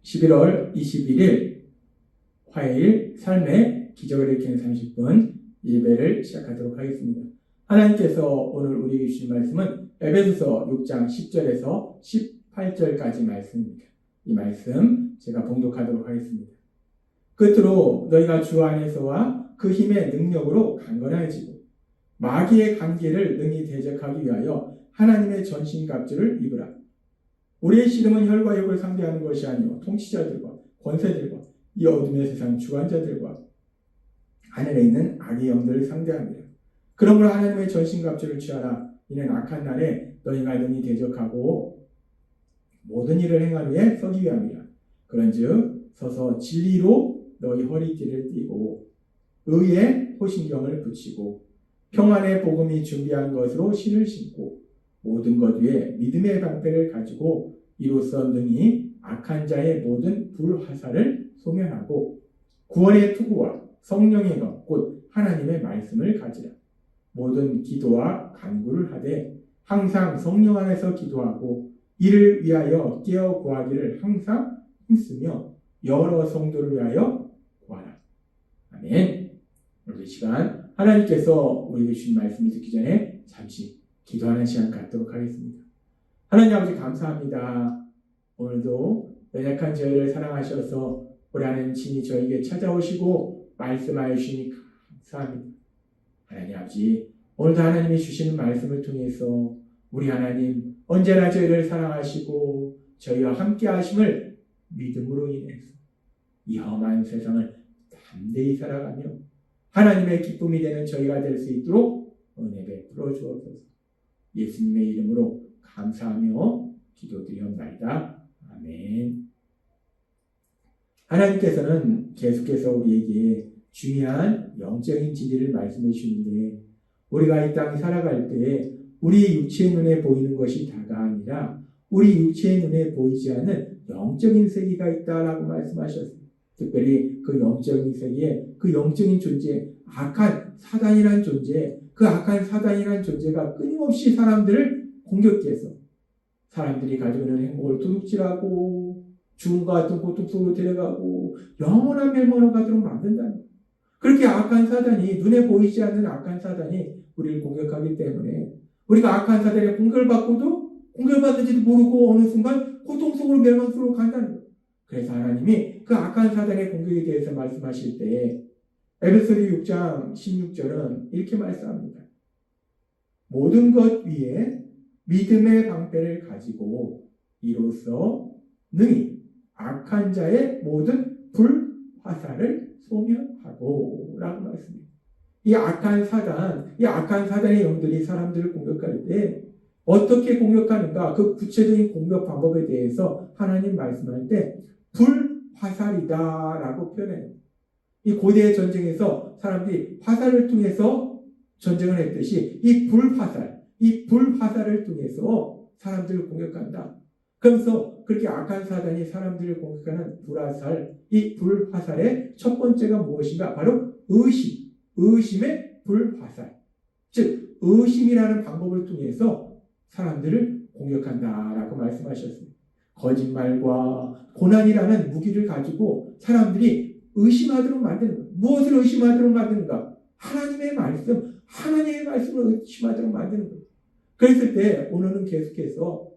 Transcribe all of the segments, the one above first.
11월 21일 화요일 삶의 기적을 일으키는 30분 예배를 시작하도록 하겠습니다. 하나님께서 오늘 우리에게 주신 말씀은 에베소서 6장 10절에서 18절까지 말씀입니다. 이 말씀 제가 봉독하도록 하겠습니다. 끝으로 너희가 주 안에서와 그 힘의 능력으로 강건해지고 마귀의 관계를 능히 대적하기 위하여 하나님의 전신갑주를 입으라. 우리의 씨름은 혈과 육을 상대하는 것이 아니요 통치자들과 권세들과 이 어둠의 세상 주관자들과 하늘에 있는 악의 영들을 상대합니다. 그러므로 하나님의 전신갑주를 취하라. 이는 악한 날에 너희가 능히 대적하고 모든 일을 행하기 위해 서기 위함이라. 그런즉 서서 진리로 너희 허리띠를 띠고 의의 호신경을 붙이고 평안의 복음이 준비한 것으로 신을 신고 모든 것 위에 믿음의 방패를 가지고 이로써 능히 악한 자의 모든 불화살을 소멸하고 구원의 투구와 성령의 것 곧 하나님의 말씀을 가지라. 모든 기도와 간구를 하되 항상 성령 안에서 기도하고 이를 위하여 깨어 구하기를 항상 힘쓰며 여러 성도를 위하여 구하라. 아멘. 오늘 이 시간 하나님께서 우리에게 주신 말씀을 듣기 전에 잠시 기도하는 시간 갖도록 하겠습니다. 하나님 아버지 감사합니다. 오늘도 연약한 저희를 사랑하셔서 우리 하나님 친히 저에게 찾아오시고 말씀하여 주시니 감사합니다. 하나님 아버지 오늘도 하나님이 주시는 말씀을 통해서 우리 하나님 언제나 저희를 사랑하시고 저희와 함께 하심을 믿음으로 인해서 이 험한 세상을 담대히 살아가며 하나님의 기쁨이 되는 저희가 될 수 있도록 은혜 베풀어 주옵소서. 예수님의 이름으로 감사하며 기도드리옵나이다. 아멘. 하나님께서는 계속해서 우리에게 중요한 영적인 진리를 말씀해 주시는데 우리가 이 땅에 살아갈 때 우리 육체의 눈에 보이는 것이 다가 아니라 우리 육체의 눈에 보이지 않는 영적인 세계가 있다라고 말씀하셨습니다. 특별히 그 영적인 세계에 그 영적인 존재, 악한 사단이란 존재, 그 악한 사단이란 존재가 끊임없이 사람들을 공격해서 사람들이 가지고 있는 행복을 도둑질하고 죽음과 같은 고통 속으로 데려가고 영원한 멸망으로 가도록 만든다는 거예요. 그렇게 악한 사단이 눈에 보이지 않는 악한 사단이 우리를 공격하기 때문에 우리가 악한 사단의 공격을 받고도 공격받는지도 모르고 어느 순간 고통 속으로 멸망 속으로 간다는 거예요. 그래서 하나님이 그 악한 사단의 공격에 대해서 말씀하실 때 에베소서 6장 16절은 이렇게 말씀합니다. 모든 것 위에 믿음의 방패를 가지고 이로써 능히 악한 자의 모든 불화살을 소멸하고 라고 말씀합니다. 이 악한 사단의 영들이 사람들을 공격할 때 어떻게 공격하는가 그 구체적인 공격 방법에 대해서 하나님 말씀할 때 불화살이다 라고 표현해요. 이 고대의 전쟁에서 사람들이 화살을 통해서 전쟁을 했듯이 이 불화살을 통해서 사람들을 공격한다. 그러면서 그렇게 악한 사단이 사람들을 공격하는 불화살, 이 불화살의 첫 번째가 무엇인가? 바로 의심의 불화살. 즉 의심이라는 방법을 통해서 사람들을 공격한다라고 말씀하셨습니다. 거짓말과 고난이라는 무기를 가지고 사람들이 의심하도록 만드는 거예요. 무엇을 의심하도록 만드는가? 하나님의 말씀을 의심하도록 만드는 거예요. 그랬을 때 오늘은 계속해서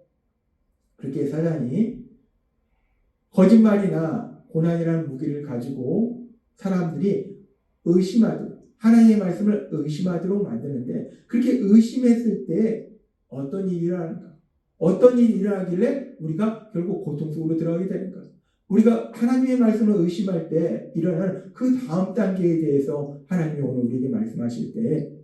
그렇게 사단이 거짓말이나 고난이라는 무기를 가지고 사람들이 하나님의 말씀을 의심하도록 만드는데 그렇게 의심했을 때 어떤 일이 일어나는가? 어떤 일이 일어나길래 우리가 결국 고통 속으로 들어가게 되는가? 우리가 하나님의 말씀을 의심할 때 일어나는 그 다음 단계에 대해서 하나님이 오늘 우리에게 말씀하실 때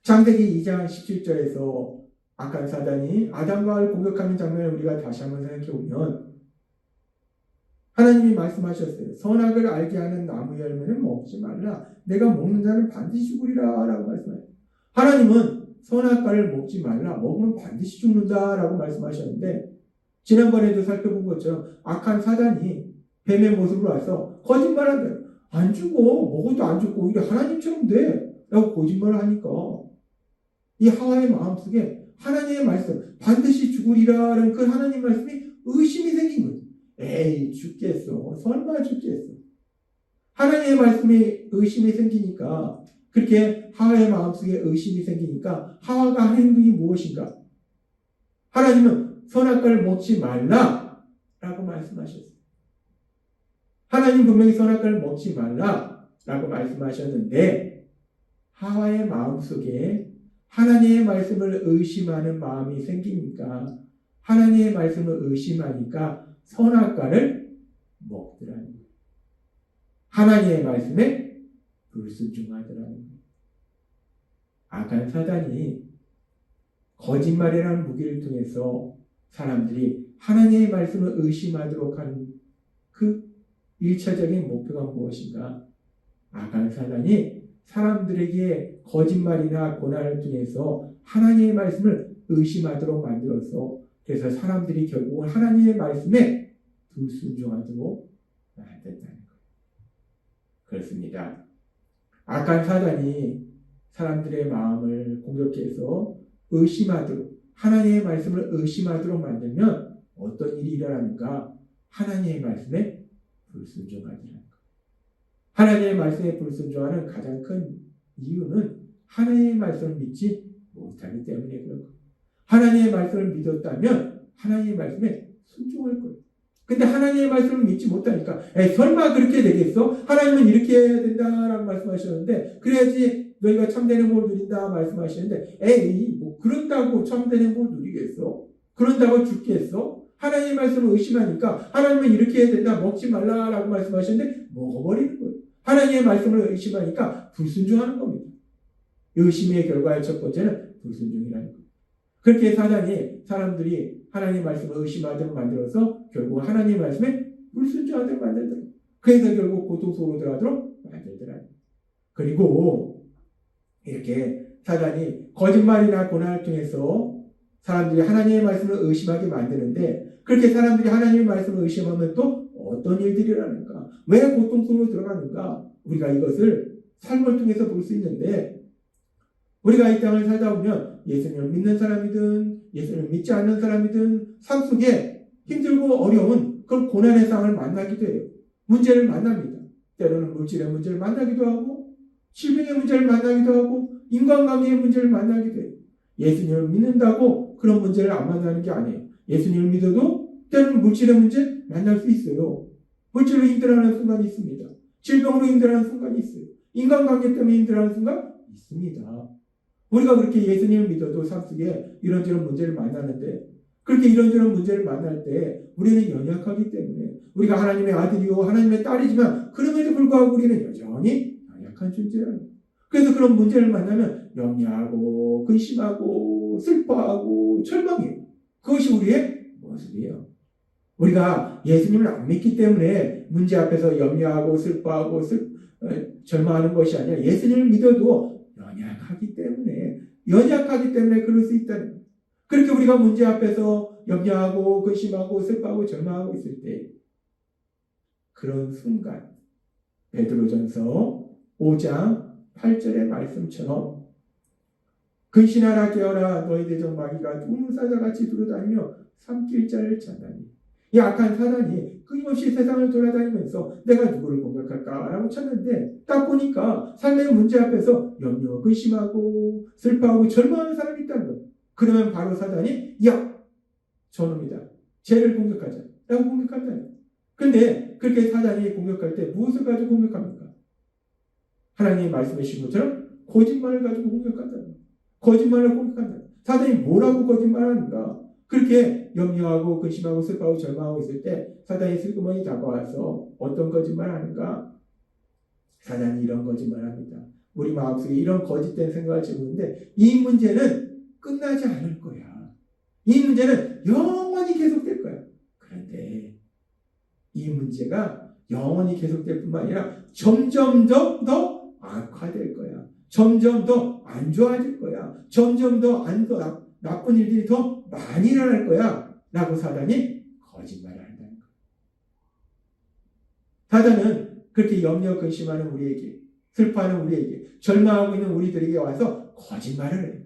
창세기 2장 17절에서 악한 사단이 아담과 하와를 공격하는 장면을 우리가 다시 한번 생각해 보면 하나님이 말씀하셨어요. 선악을 알게 하는 나무 열매는 먹지 말라. 내가 먹는 자는 반드시 죽으리라 라고 말씀하셨어요. 하나님은 선악과를 먹지 말라. 먹으면 반드시 죽는다 라고 말씀하셨는데 지난번에도 살펴본 것처럼 악한 사단이 뱀의 모습으로 와서 거짓말한다. 안 죽어. 먹어도 안 죽고 오히려 하나님처럼 돼. 라고 거짓말을 하니까 이 하와의 마음속에 하나님의 말씀 반드시 죽으리라는 그 하나님 말씀이 의심이 생긴 거예요. 에이, 죽겠어. 설마 죽겠어. 하나님의 말씀에 의심이 생기니까, 그렇게 하와의 마음속에 의심이 생기니까 하와가 한 행동이 무엇인가? 하나님은 선악과를 먹지 말라라고 말씀하셨어요. 하나님 분명히 선악과를 먹지 말라라고 말씀하셨는데 하와의 마음속에 하나님의 말씀을 의심하는 마음이 생기니까 하나님의 말씀을 의심하니까 선악과를 먹더라는 거예요. 하나님의 말씀에 불순종하더라는 거예요. 악한 사단이 거짓말이라는 무기를 통해서 사람들이 하나님의 말씀을 의심하도록 하는 그 1차적인 목표가 무엇인가? 악한 사단이 사람들에게 거짓말이나 고난을 통해서 하나님의 말씀을 의심하도록 만들어서 그래서 사람들이 결국은 하나님의 말씀에 불순종하도록 만든다는 거예요. 그렇습니다. 악한 사단이 사람들의 마음을 공격해서 의심하도록 하나님의 말씀을 의심하도록 만들면 어떤 일이 일어납니까? 하나님의 말씀에 불순종하더라는 거예요. 하나님의 말씀에 불순종하는 가장 큰 이유는 하나님의 말씀을 믿지 못하기 때문에 그런 거예요. 하나님의 말씀을 믿었다면 하나님의 말씀에 순종할 거예요. 근데 하나님의 말씀을 믿지 못하니까 설마 그렇게 되겠어? 하나님은 이렇게 해야 된다라고 말씀하셨는데 그래야지 너희가 참된 행복을 누린다 말씀하시는데 뭐 그런다고 참된 행복을 누리겠어? 그런다고 죽겠어? 하나님의 말씀을 의심하니까 하나님은 이렇게 해야 된다 먹지 말라라고 말씀하셨는데 먹어버리는 거예요. 하나님의 말씀을 의심하니까 불순종하는 겁니다. 의심의 결과의 첫 번째는 불순종이라는 거예요. 그렇게 사단이 사람들이 하나님의 말씀을 의심하도록 만들어서 결국 하나님의 말씀에 불순종하도록 만들더라. 그래서 결국 고통 속으로 들어가도록 만들더라. 그리고 이렇게 사단이 거짓말이나 고난을 통해서 사람들이 하나님의 말씀을 의심하게 만드는데 그렇게 사람들이 하나님의 말씀을 의심하면 또 어떤 일들이 일어나는가? 왜 고통 속으로 들어가는가? 우리가 이것을 삶을 통해서 볼 수 있는데 우리가 이 땅을 살다 보면 예수님을 믿는 사람이든 예수님을 믿지 않는 사람이든 삶 속에 힘들고 어려운 그런 고난의 상황을 만나기도 해요. 문제를 만납니다. 때로는 물질의 문제를 만나기도 하고 질병의 문제를 만나기도 하고 인간관계의 문제를 만나기도 해요. 예수님을 믿는다고 그런 문제를 안 만나는 게 아니에요. 예수님을 믿어도 때로는 물질의 문제 만날 수 있어요. 물질로 힘들어하는 순간이 있습니다. 질병으로 힘들어하는 순간이 있어요. 인간관계 때문에 힘들어하는 순간 있습니다. 우리가 그렇게 예수님을 믿어도 삶 속에 이런저런 문제를 만나는데 그렇게 이런저런 문제를 만날 때 우리는 연약하기 때문에 우리가 하나님의 아들이요 하나님의 딸이지만 그럼에도 불구하고 우리는 여전히 연약한 존재라는 거예요. 그래서 그런 문제를 만나면 염려하고 근심하고 슬퍼하고 절망해요. 그것이 우리의 모습이에요. 우리가 예수님을 안 믿기 때문에 문제 앞에서 염려하고 슬퍼하고 절망하는 것이 아니라 예수님을 믿어도 연약하기 때문에 그럴 수 있다는 거예요. 그렇게 우리가 문제 앞에서 염려하고 근심하고 슬퍼하고 절망하고 있을 때 그런 순간 베드로전서 5장 8절의 말씀처럼 근신하라 깨어라 너희 대적 마귀가 우문사자같이 두루다니며 삼킬 자를 찾나니 이 악한 사단이 끊임없이 세상을 돌아다니면서 내가 누구를 공격할까라고 찾는데 딱 보니까 삶의 문제 앞에서 염려, 근심하고 슬퍼하고 절망하는 사람이 있다는 거예요. 그러면 바로 사단이 야! 저놈이다. 쟤를 공격하자. 라고 공격한다는 거예요. 근데 그렇게 사단이 공격할 때 무엇을 가지고 공격합니까? 하나님이 말씀해 주신 것처럼 거짓말을 가지고 공격한다는 거예요. 거짓말을 공격한다는 거예요. 사단이 뭐라고 거짓말하는가? 그렇게 염려하고 근심하고 슬퍼하고 절망하고 있을 때 사단이 슬그머니 다가와서 어떤 거짓말 하는가? 사단이 이런 거짓말 합니다. 우리 마음속에 이런 거짓된 생각을 집었는데 이 문제는 끝나지 않을 거야. 이 문제는 영원히 계속될 거야. 그런데 이 문제가 영원히 계속될 뿐만 아니라 점점 더 악화될 거야. 점점 더 안 좋아질 거야. 점점 더 나쁜 일들이 더 많이 일어날 거야. 라고 사단이 거짓말을 한다는 거야. 사단은 그렇게 염려 근심하는 우리에게 슬퍼하는 우리에게 절망하고 있는 우리들에게 와서 거짓말을 해요.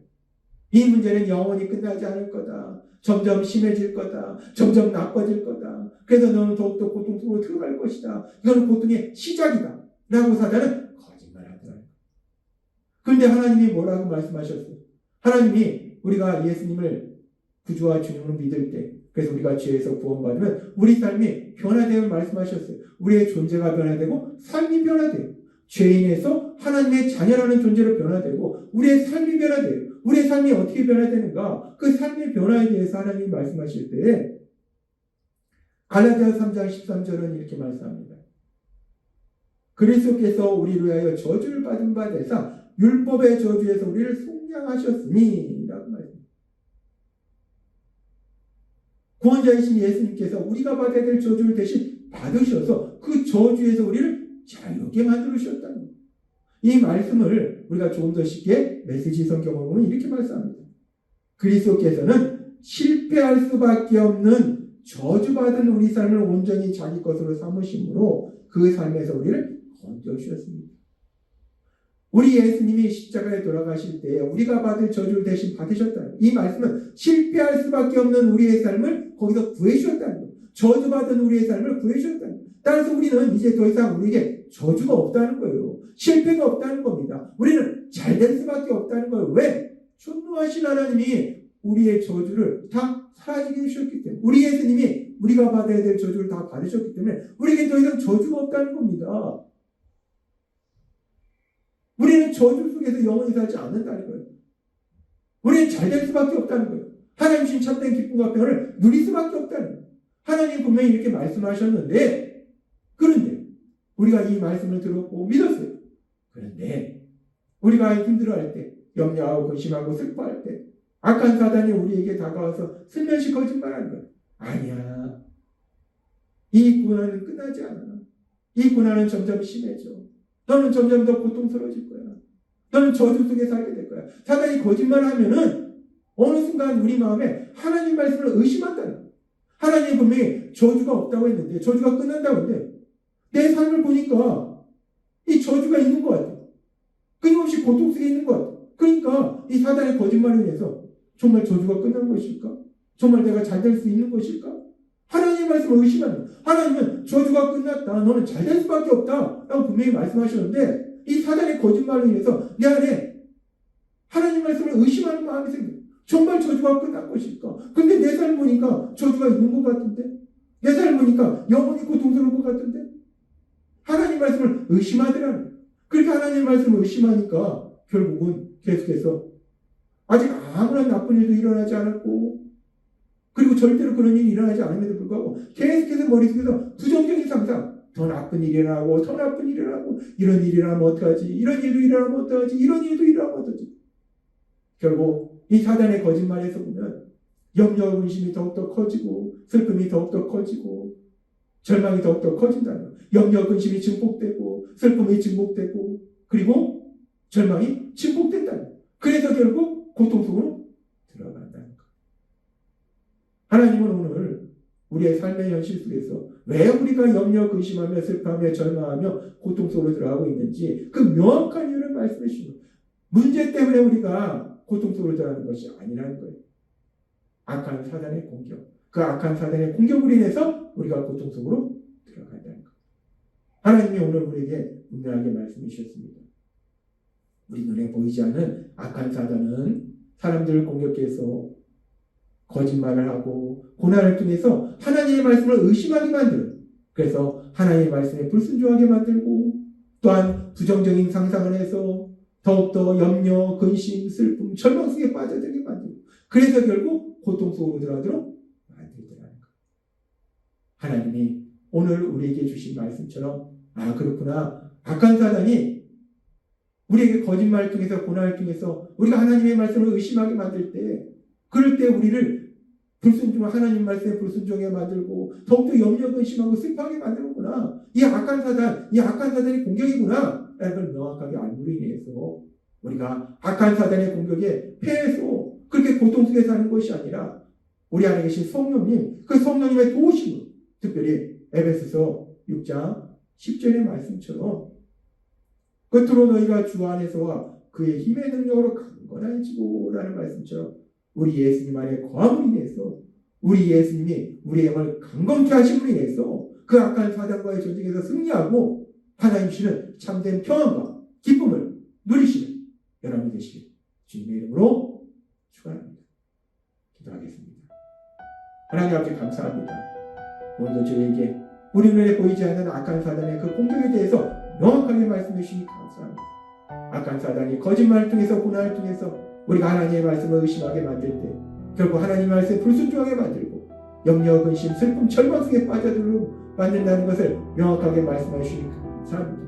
이 문제는 영원히 끝나지 않을 거다. 점점 심해질 거다. 점점 나빠질 거다. 그래서 너는 더욱더 고통 속으로 들어갈 것이다. 이거는 고통의 시작이다. 라고 사단은 거짓말하더라. 그런데 하나님이 뭐라고 말씀하셨어요? 하나님이 우리가 예수님을 구주와 주님으로 믿을 때, 그래서 우리가 죄에서 구원받으면 우리 삶이 변화되어 말씀하셨어요. 우리의 존재가 변화되고 삶이 변화돼요. 죄인에서 하나님의 자녀라는 존재로 변화되고 우리의 삶이 변화돼요. 우리의 삶이 어떻게 변화되는가? 그 삶의 변화에 대해서 하나님이 말씀하실 때 갈라디아서 3장 13절은 이렇게 말씀합니다. 그리스도께서 우리를 위하여 저주를 받은 바 되사 율법의 저주에서 우리를 속량하셨으니 라고 말씀합니다. 구원자이신 예수님께서 우리가 받아야 될 저주를 대신 받으셔서 그 저주에서 우리를 자유롭게 만들으셨다는 거예요. 이 말씀을 우리가 조금 더 쉽게 메시지 성경을 보면 이렇게 말씀합니다. 그리스도께서는 실패할 수밖에 없는 저주받은 우리 삶을 온전히 자기 것으로 삼으심으로 그 삶에서 우리를 건져주셨습니다. 우리 예수님이 십자가에 돌아가실 때 우리가 받을 저주를 대신 받으셨다는 거예요. 이 말씀은 실패할 수밖에 없는 우리의 삶을 거기서 구해주셨다는 거예요. 저주받은 우리의 삶을 구해주셨다는 거예요. 따라서 우리는 이제 더 이상 우리에게 저주가 없다는 거예요. 실패가 없다는 겁니다. 우리는 잘될 수밖에 없다는 거예요. 왜? 전능하신 하나님이 우리의 저주를 다 사라지게 해주셨기 때문에, 우리 예수님이 우리가 받아야 될 저주를 다 받으셨기 때문에 우리에게 더 이상 저주가 없다는 겁니다. 우리는 저주 속에서 영원히 살지 않는다는 거예요. 우리는 잘될 수밖에 없다는 거예요. 하나님 신 참된 기쁨과 평안을 누릴 수밖에 없다는 거예요. 하나님 분명히 이렇게 말씀하셨는데, 그런데 우리가 이 말씀을 들었고 믿었어요. 그런데 우리가 힘들어할 때, 염려하고 근심하고 슬퍼할 때 악한 사단이 우리에게 다가와서 슬며시 거짓말하는 거예요. 아니야. 이 고난은 끝나지 않아. 이 고난은 점점 심해져. 너는 점점 더 고통스러워질 거야. 너는 저주 속에 살게 될 거야. 사단이 거짓말하면은 어느 순간 우리 마음에 하나님 말씀을 의심한다는 거야. 하나님이 분명히 저주가 없다고 했는데, 저주가 끝난다고 했는데 내 삶을 보니까 이 저주가 있는 것 같아. 끊임없이 고통 속에 있는 것 같아. 그러니까 이 사단의 거짓말에 의해서 정말 저주가 끝난 것일까? 정말 내가 잘 될 수 있는 것일까? 하나님 말씀을 의심하는 거야. 하나님은 저주가 끝났다. 너는 잘 될 수밖에 없다. 라고 분명히 말씀하셨는데 이 사단의 거짓말에 의해서 내 안에 하나님 말씀을 의심하는 마음이 생겨. 정말 저주가 끝난 것일까? 근데 내 삶 보니까 저주가 있는 것 같은데? 내 삶 보니까 영원히 고통스러울 것 같은데? 하나님 말씀을 의심하더라는 거야. 그렇게 하나님 말씀을 의심하니까 결국은 계속해서 아직 아무런 나쁜 일도 일어나지 않았고, 그리고 절대로 그런 일이 일어나지 않음에도 불구하고 계속해서 머릿속에서 부정적인 상상, 더 나쁜 일이 일어나고 더 나쁜 일이 일어나고, 이런 일이 일어나면 어떡하지, 이런 일도 일어나면 어떡하지, 이런 일도 일어나면 어떡하지. 결국 이 사단의 거짓말에서 보면 염려와 근심이 더욱더 커지고 슬픔이 더욱더 커지고 절망이 더욱더 커진다는 거예요. 염려, 근심이 증폭되고 슬픔이 증폭되고 그리고 절망이 증폭된다는 거예요. 그래서 결국 고통 속으로 들어간다는 거예요. 하나님은 오늘 우리의 삶의 현실 속에서 왜 우리가 염려, 근심하며 슬퍼하며 절망하며 고통 속으로 들어가고 있는지 그 명확한 이유를 말씀해 주시는 거예요. 문제 때문에 우리가 고통 속으로 들어가는 것이 아니라는 거예요. 악한 사단의 공격, 그 악한 사단의 공격으로 인해서 우리가 고통 속으로 들어간다는 거예요. 하나님이 오늘 우리에게 분명하게 말씀해 주셨습니다. 우리 눈에 보이지 않는 악한 사단은 사람들을 공격해서 거짓말을 하고 고난을 통해서 하나님의 말씀을 의심하게 만들어요. 그래서 하나님의 말씀에 불순종하게 만들고 또한 부정적인 상상을 해서 더욱더 염려, 근심, 슬픔, 절망 속에 빠져들게 만들고 그래서 결국 고통 속으로 들어가도록 만들더라는 거예요. 하나님이 오늘 우리에게 주신 말씀처럼 아 그렇구나. 악한 사단이 우리에게 거짓말을 통해서 고난을 통해서 우리가 하나님의 말씀을 의심하게 만들 때 그럴 때 우리를 하나님 말씀에 불순종하게 만들고 더욱더 염려, 근심하고 슬퍼하게 만들구나. 이 악한 사단의 공격이구나. 라는 걸 명확하게 알므로 인해서 우리가 악한 사단의 공격에 패해서 그렇게 고통 속에 사는 것이 아니라 우리 안에 계신 성령님, 그 성령님의 도우심으로 특별히 에베소서 6장 10절의 말씀처럼 끝으로 너희가 주 안에서와 그의 힘의 능력으로 꺼내지고라는 말씀처럼 우리 예수님 안에 거함으로 인해서 우리 예수님이 우리의 영을 강건케 하심으로 인해서 그 악한 사단과의 전쟁에서 승리하고 하나님 주시는 참된 평안과 기쁨을 누리시는 여러분이 되시길 주님의 이름으로 축원합니다. 기도하겠습니다. 하나님 아버지 감사합니다. 오늘도 저희에게 우리 눈에 보이지 않는 악한 사단의 그 공격에 대해서 명확하게 말씀해 주시니 감사합니다. 악한 사단이 거짓말을 통해서 고난을 통해서 우리가 하나님의 말씀을 의심하게 만들 때 결국 하나님의 말씀에 불순종하게 만들고 염려, 근심, 슬픔, 절망 속에 빠져들고 만든다는 것을 명확하게 말씀해 주시니 감사합니다.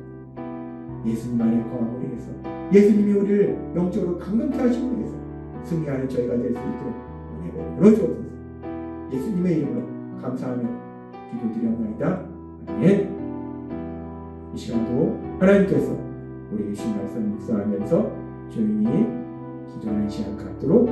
예수님 안에 거함으로 인해서 예수님이 우리를 영적으로 강건케 하심으로 인해서 승리하는 저희가 될 수 있도록 은혜를 열어주옵소서. 예수님의 이름으로 감사하며 기도드리옵나이다. 아멘. 이 시간도 하나님께서 우리 주신 말씀 묵상하면서 조용히 기도하는 시간 갖도록